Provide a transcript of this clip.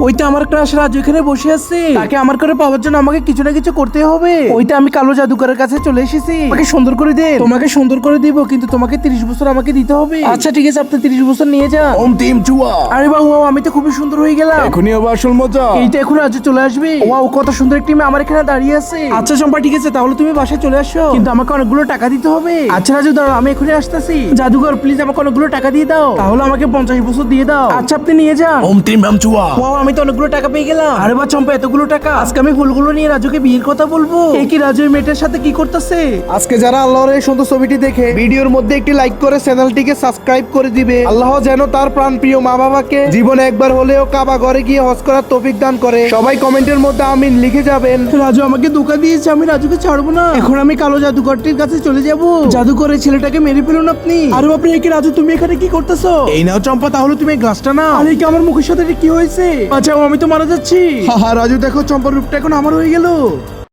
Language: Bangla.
ওইটা আমার ক্রাশ রাজু এখানে বসে আছে, তাকে আমার করে পাওয়ার জন্য আমাকে কিছু না কিছু করতে হবে। ওইটা আমি কালো জাদুকরের কাছে চলে এসেছি, আমাকে সুন্দর করে দে। তোমাকে সুন্দর করে দিব, কিন্তু তোমাকে 30 বছর আমাকে দিতে হবে। আচ্ছা ঠিক আছে, আপনি 30 বছর নিয়ে যান। অন্তিম চুয়া। আরে বাবু, আমি তো খুবই সুন্দর হয়ে গেলাম। এখনই আবার আসল মজা। এইটা এখন রাজু চলে আসবে। ওয়াও, কত সুন্দর একটি মেয়ে আমার এখানে দাঁড়িয়ে আছে। আচ্ছা চম্পা, ঠিক আছে, তাহলে তুমি বাসায় চলে আসো, কিন্তু আমাকে অনেকগুলো টাকা দিতে হবে। আচ্ছা রাজু দাঁড়াও, আমি এখনই আসতেছি। জাদুঘর প্লিজ আমাকে অনেকগুলো টাকা দিয়ে দাও, তাহলে আমাকে 50 বছর দিয়ে দাও। আচ্ছা আপনি নিয়ে যান। অন্তিম চুয়া। ওয়াও, আমি তো অনেকগুলো টাকা পেয়ে গেলাম। আরে বা চম্পা, এতগুলো টাকা, আজকে আমি ফুলগুলো নিয়ে রাজুকে বিয়ের কথা বলবো। এই কি রাজু এই মেয়েটার সাথে কি করতেছে? আজকে যারা আল্লাহর এই সুন্দর ছবিটি দেখে ভিডিওর মধ্যে একটি লাইক করে চ্যানেলটিকে সাবস্ক্রাইব করে দিবে, আল্লাহ যেন তার প্রাণ প্রিয় মা বাবাকে জীবনে একবার হলেও কাবা ঘরে গিয়ে হজ করার তৌফিক দান করে। সবাই কমেন্টের মধ্যে আমিন লিখে যাবেন। রাজু আমাকে ধোঁকা দিয়েছে, আমি রাজুকে ছাড়বো না। এখন আমি কালো জাদুকরটির কাছে চলে যাব। জাদুকরের ছেলেটাকে মেরে ফেলুন আপনি। আরে বাপরে, এই কি রাজু, তুমি এখানে কি করতেছো? এই নাও চম্পা, তাহলে তুমি এই গ্লাসটা নাও। আরে কি আমার মুখের সাথে এটা কি হয়েছে? বাঁচাও, আমি তো মারা যাচ্ছি। হা হা রাজু, দেখো চম্পার রূপটা এখন আমার হয়ে গেল।